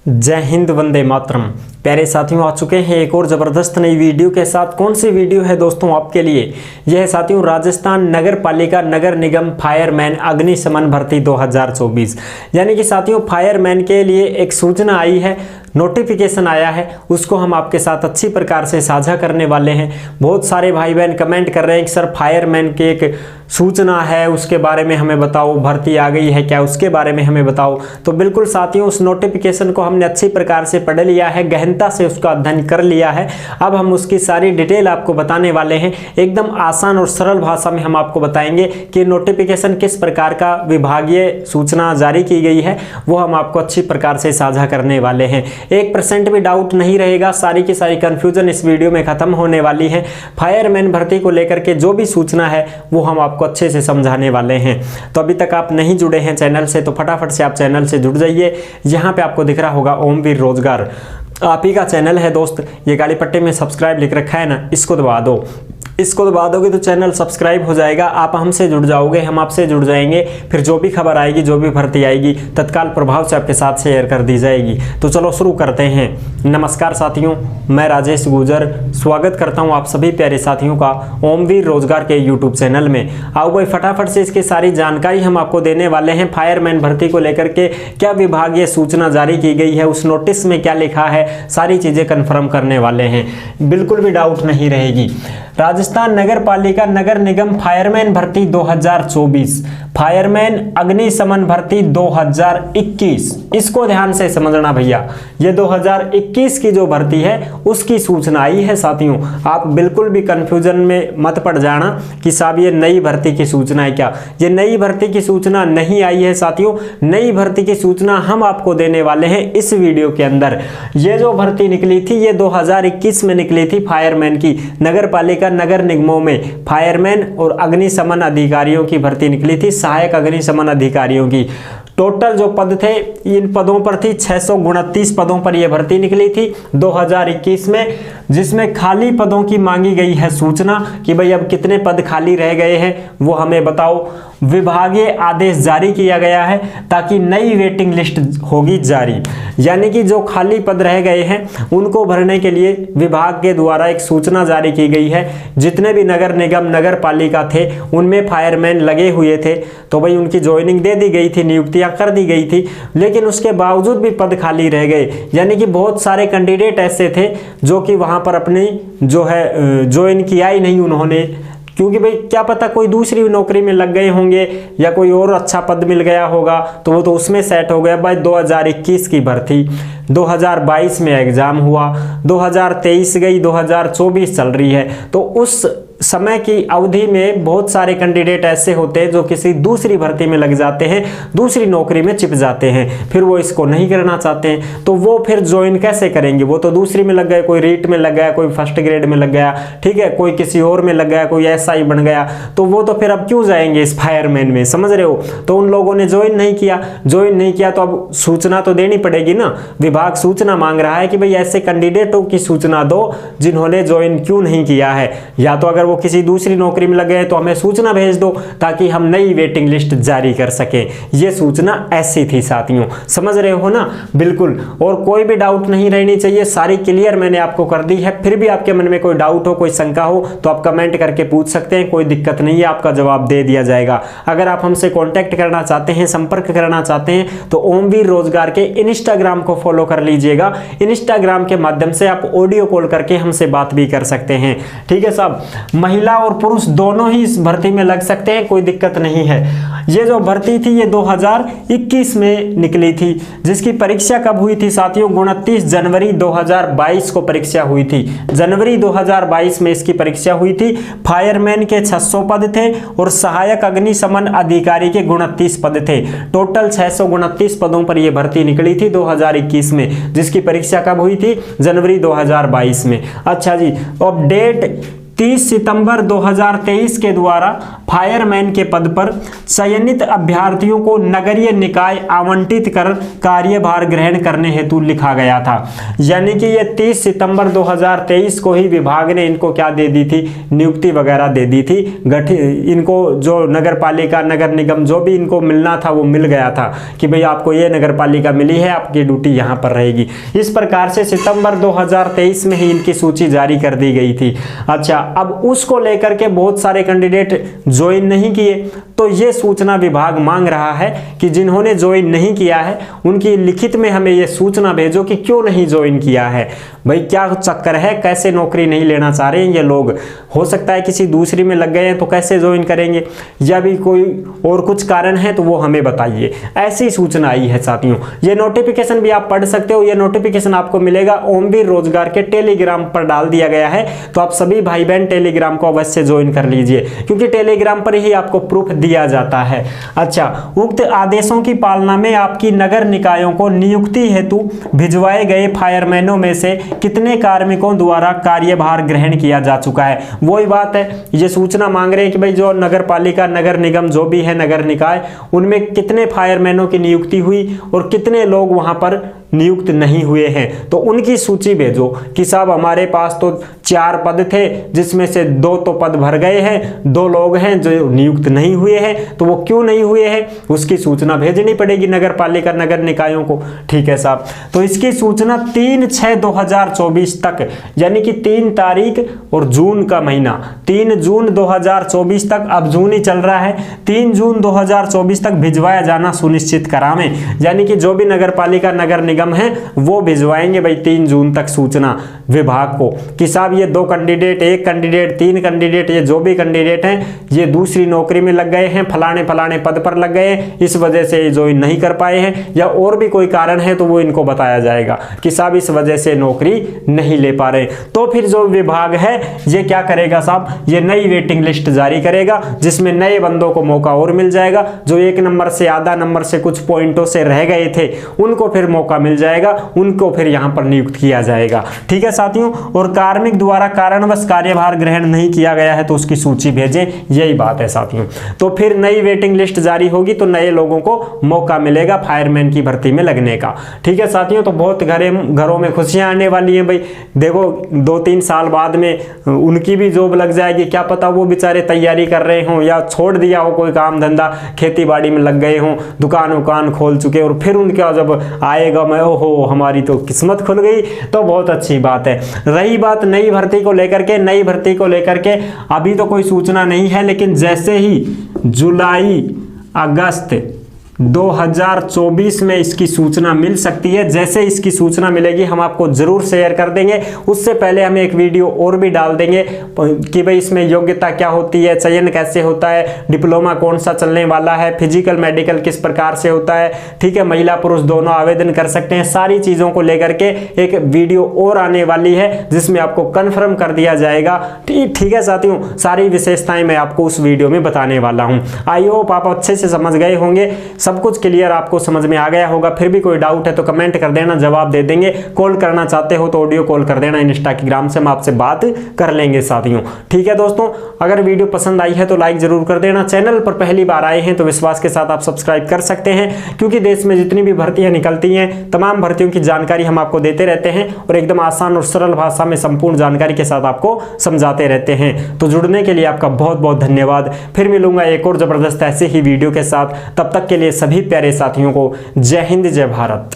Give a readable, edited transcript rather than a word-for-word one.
जय हिंद, वंदे मातरम। प्यारे साथियों, आ चुके हैं एक और ज़बरदस्त नई वीडियो के साथ। कौन सी वीडियो है दोस्तों आपके लिए? यह है साथियों राजस्थान नगर पालिका नगर निगम फायरमैन अग्निशमन भर्ती 2024। यानी कि साथियों फायरमैन के लिए एक सूचना आई है, नोटिफिकेशन आया है, उसको हम आपके साथ अच्छी प्रकार से साझा करने वाले हैं। बहुत सारे भाई बहन कमेंट कर रहे हैं कि सर फायरमैन की एक सूचना है, उसके बारे में हमें बताओ, भर्ती आ गई है क्या, उसके बारे में हमें बताओ। तो बिल्कुल साथियों, उस नोटिफिकेशन को हमने अच्छी प्रकार से पढ़ लिया है, गहनता से उसका अध्ययन कर लिया है। अब हम उसकी सारी डिटेल आपको बताने वाले हैं। एकदम आसान और सरल भाषा में हम आपको बताएंगे कि नोटिफिकेशन किस प्रकार का विभागीय सूचना जारी की गई है, वो हम आपको अच्छी प्रकार से साझा करने वाले हैं। 1% भी डाउट नहीं रहेगा, सारी की सारी कंफ्यूजन इस वीडियो में खत्म होने वाली है। फायरमैन भर्ती को लेकर के जो भी सूचना है वो हम आपको अच्छे से समझाने वाले हैं। तो अभी तक आप नहीं जुड़े हैं चैनल से तो फटाफट से आप चैनल से जुड़ जाइए। यहाँ पे आपको दिख रहा होगा ओमवीर रोजगार, आप ही का चैनल है दोस्त। ये काली पट्टे में सब्सक्राइब लिख रखा है ना, इसको दबा दो। इसको दबा दोगे तो चैनल सब्सक्राइब हो जाएगा, आप हमसे जुड़ जाओगे, हम आपसे जुड़ जाएंगे। फिर जो भी खबर आएगी, जो भी भर्ती आएगी, तत्काल प्रभाव से आपके साथ शेयर कर दी जाएगी। तो चलो शुरू करते हैं। नमस्कार साथियों, मैं राजेश गुर्जर स्वागत करता हूं आप सभी प्यारे साथियों का ओमवीर रोजगार के यूट्यूब चैनल में। आओ भाई फटाफट से इसकी सारी जानकारी हम आपको देने वाले हैं। फायरमैन भर्ती को लेकर के क्या विभागीय सूचना जारी की गई है, उस नोटिस में क्या लिखा है, सारी चीजें कंफर्म करने वाले हैं, बिल्कुल भी डाउट नहीं रहेगी। राजस्थान नगर पालिका नगर निगम फायरमैन भर्ती 2024, फायरमैन अग्निशमन भर्ती 2021, इसको ध्यान से समझना भैया। ये 2021 की जो भर्ती है उसकी सूचना आई है साथियों। आप बिल्कुल भी कंफ्यूजन में मत पड़ जाना कि साहब ये नई भर्ती की सूचना है क्या। ये नई भर्ती की सूचना नहीं आई है साथियों। नई भर्ती की सूचना हम आपको देने वाले हैं इस वीडियो के अंदर। ये जो भर्ती निकली थी ये 2021 में निकली थी फायरमैन की। नगर पालिका नगर निगमों में फायरमैन और अग्निशमन अधिकारियों की भर्ती निकली थी, सहायक अग्निशमन अधिकारियों की। टोटल जो पद थे इन पदों पर थी 629 पदों पर यह भर्ती निकली थी 2021 में, जिसमें खाली पदों की मांगी गई है सूचना कि भाई अब कितने पद खाली रह गए हैं वो हमें बताओ। विभागीय आदेश जारी किया गया है ताकि नई वेटिंग लिस्ट होगी जारी। यानी कि जो खाली पद रह गए हैं उनको भरने के लिए विभाग के द्वारा एक सूचना जारी की गई है। जितने भी नगर निगम नगर पालिका थे उनमें फायरमैन लगे हुए थे तो भाई उनकी ज्वाइनिंग दे दी गई थी, नियुक्तियां कर दी गई थी, लेकिन उसके बावजूद भी पद खाली रह गए। यानी कि बहुत सारे कैंडिडेट ऐसे थे जो कि वहां पर अपनी जो है ज्वाइन किया ही नहीं उन्होंने, क्योंकि भाई क्या पता कोई दूसरी नौकरी में लग गए होंगे या कोई और अच्छा पद मिल गया होगा तो वो तो उसमें सेट हो गया। भाई 2021 की भर्ती 2022 में एग्जाम हुआ, 2023 गई, 2024 चल रही है। तो उस समय की अवधि में बहुत सारे कैंडिडेट ऐसे होते हैं जो किसी दूसरी भर्ती में लग जाते हैं, दूसरी नौकरी में चिप जाते हैं, फिर वो इसको नहीं करना चाहते हैं तो वो फिर ज्वाइन कैसे करेंगे। वो तो दूसरी में लग गए, कोई रीट में लग गया, कोई फर्स्ट ग्रेड में लग गया, ठीक है, कोई किसी और में लग गया, कोई एसआई बन गया, तो वो तो फिर अब क्यों जाएंगे इस फायरमैन में, समझ रहे हो। तो उन लोगों ने ज्वाइन नहीं किया तो अब सूचना तो देनी पड़ेगी ना। विभाग सूचना मांग रहा है कि भाई ऐसे कैंडिडेटों की सूचना दो जिन्होंने ज्वाइन क्यों नहीं किया है, या तो अगर वो किसी दूसरी नौकरी में लगे तो हमें सूचना भेज दो ताकि हम नई वेटिंग लिस्ट जारी कर सके। ये सूचना ऐसी थी साथियों, समझ रहे हो ना, बिल्कुल। और कोई भी डाउट नहीं रहनी चाहिए, सारी क्लियर मैंने आपको कर दी है। फिर भी आपके मन में कोई डाउट हो, कोई शंका हो तो आप कमेंट करके पूछ सकते हैं, कोई दिक्कत नहीं है, आपका जवाब दे दिया जाएगा। अगर आप हमसे कॉन्टैक्ट करना चाहते हैं, संपर्क करना चाहते हैं तो ओमवीर रोजगार के इंस्टाग्राम को फॉलो कर लीजिएगा। इंस्टाग्राम के माध्यम से आप ऑडियो कॉल करके हमसे बात भी कर सकते हैं, ठीक है साहब। महिला और पुरुष दोनों ही इस भर्ती में लग सकते हैं, कोई दिक्कत नहीं है। ये जो भर्ती थी ये 2021 में निकली थी, जिसकी परीक्षा कब हुई थी साथियों? 29 जनवरी 2022 को परीक्षा हुई थी। जनवरी 2022 में इसकी परीक्षा हुई थी। फायरमैन के 600 पद थे और सहायक अग्निशमन अधिकारी के 29 पद थे। टोटल 629 पदों पर यह भर्ती निकली थी 2021 में, जिसकी परीक्षा कब हुई थी? जनवरी 2022 में। अच्छा जी, अब डेट 30 सितंबर 2023 के द्वारा फायरमैन के पद पर चयनित अभ्यर्थियों को नगरीय निकाय आवंटित कर कार्यभार ग्रहण करने हेतु लिखा गया था। यानी कि ये 30 सितंबर 2023 को ही विभाग ने इनको क्या दे दी थी, नियुक्ति वगैरह दे दी थी। इनको जो नगर पालिका नगर निगम जो भी इनको मिलना था वो मिल गया था कि भाई आपको ये नगर पालिका मिली है, आपकी ड्यूटी यहाँ पर रहेगी। इस प्रकार से सितंबर 2023 में ही इनकी सूची जारी कर दी गई थी। अच्छा, अब उसको लेकर के बहुत सारे कैंडिडेट ज्वाइन नहीं किए, तो ये सूचना विभाग मांग रहा है कि जिन्होंने ज्वाइन नहीं किया है उनकी लिखित में हमें ये सूचना भेजो कि क्यों नहीं ज्वाइन किया है। भाई क्या चक्कर है, कैसे नौकरी नहीं लेना चाह रहे हैं ये लोग? हो सकता है किसी दूसरी में लग गए हैं तो कैसे ज्वाइन करेंगे, या भी कोई और कुछ कारण है तो वो हमें बताइए। ऐसी सूचना आई है साथियों। ये नोटिफिकेशन भी आप पढ़ सकते हो। ये नोटिफिकेशन आपको मिलेगा ओमवीर रोजगार के टेलीग्राम पर डाल दिया गया है, तो आप सभी भाई बहन टेलीग्राम को अवश्य ज्वाइन कर लीजिए, क्योंकि टेलीग्राम पर ही आपको प्रूफ दिया जाता है। अच्छा, उक्त आदेशों की पालना में आपकी नगर निकायों को नियुक्ति हेतु भिजवाए गए फायरमैनों में से कितने कार्मिकों द्वारा कार्यभार ग्रहण किया जा चुका है? वही बात है, ये सूचना मांग रहे हैं कि भाई जो नगर पालिका नगर निगम जो भी है नगर निकाय, उनमें कितने फायरमैनों की नियुक्ति हुई और कितने लोग वहां पर नियुक्त नहीं हुए हैं। तो उनकी सूची भेजो कि साहब हमारे पास तो 4 पद थे, जिसमें से 2 तो पद भर गए हैं, 2 लोग हैं जो नियुक्त नहीं हुए हैं, तो वो क्यों नहीं हुए हैं उसकी सूचना भेजनी पड़ेगी नगर पालिका नगर निकायों को। ठीक है साहब, तो इसकी सूचना 3/6/2024 तक, यानी कि 3 तारीख और जून का महीना 3 जून 2024 तक, अब जून ही चल रहा है, 3 जून 2024 तक भिजवाया जाना सुनिश्चित करावें। यानी कि जो भी नगर पालिका नगर निगम है वो भिजवाएंगे भाई 3 जून तक सूचना विभाग को कि साहब ये 2 कैंडिडेट, 1 कैंडिडेट, 3 कैंडिडेट, ये जो भी कैंडिडेट हैं ये दूसरी नौकरी में लग गए हैं, फलाने फलाने पद पर लग गए हैं, इस वजह से ज्वाइन नहीं कर पाए हैं, या और भी कोई कारण है तो वो इनको बताया जाएगा कि साहब इस वजह से नौकरी नहीं ले पा रहे। तो फिर जो विभाग है ये क्या करेगा साहब, ये नई वेटिंग लिस्ट जारी करेगा, जिसमें नए बंदों को मौका और मिल जाएगा। जो 1 नंबर से आधा नंबर से कुछ पॉइंटों से रह गए थे उनको फिर मौका मिल जाएगा, उनको फिर यहां पर नियुक्त किया जाएगा। ठीक है साथियों, और कार्मिक द्वारा कारणवश कार्यभार ग्रहण नहीं किया गया है तो उसकी सूची भेजें, यही बात है साथियों। तो फिर नई वेटिंग लिस्ट जारी होगी तो नए लोगों को मौका मिलेगा फायरमैन की भर्ती में लगने का। ठीक है साथियों, तो बहुत घरों में खुशियां आने वाली हैं भाई। देखो 2-3 साल बाद में उनकी भी जॉब लग जाएगी, क्या पता वो बेचारे तैयारी कर रहे हों या छोड़ दिया हो कोई काम धंधा, खेती बाड़ी में लग गए हों, दुकान खोल चुके, और फिर उनका जब आएगा मैं ओहो हमारी तो किस्मत खुल गई, तो बहुत अच्छी बात है। रही बात नई भर्ती को लेकर के अभी तो कोई सूचना नहीं है, लेकिन जैसे ही जुलाई अगस्त 2024 में इसकी सूचना मिल सकती है। जैसे इसकी सूचना मिलेगी हम आपको जरूर शेयर कर देंगे। उससे पहले हम एक वीडियो और भी डाल देंगे कि भाई इसमें योग्यता क्या होती है, चयन कैसे होता है, डिप्लोमा कौन सा चलने वाला है, फिजिकल मेडिकल किस प्रकार से होता है। ठीक है, महिला पुरुष दोनों आवेदन कर सकते हैं। सारी चीजों को लेकर के एक वीडियो और आने वाली है जिसमें आपको कंफर्म कर दिया जाएगा। ठीक है साथियों, सारी विशेषताएं मैं आपको उस वीडियो में बताने वाला हूं। आई होप आप अच्छे से समझ गए होंगे, सब कुछ क्लियर आपको समझ में आ गया होगा। फिर भी कोई डाउट है तो कमेंट कर देना, जवाब दे देंगे। कॉल करना चाहते हो तो ऑडियो कॉल कर देना, इंस्टाग्राम से हम आपसे बात कर लेंगे साथियों। ठीक है दोस्तों, अगर वीडियो पसंद आई है तो लाइक जरूर कर देना। चैनल पर पहली बार आए हैं तो विश्वास के साथ आप सब्सक्राइब कर सकते हैं, क्योंकि देश में जितनी भी भर्तियां निकलती हैं तमाम भर्तियों की जानकारी हम आपको देते रहते हैं और एकदम आसान और सरल भाषा में संपूर्ण जानकारी के साथ आपको समझाते रहते हैं। तो जुड़ने के लिए आपका बहुत बहुत धन्यवाद। फिर मिलूंगा एक और जबरदस्त ऐसे ही वीडियो के साथ। तब तक के लिए सभी प्यारे साथियों को जय हिंद, जय भारत।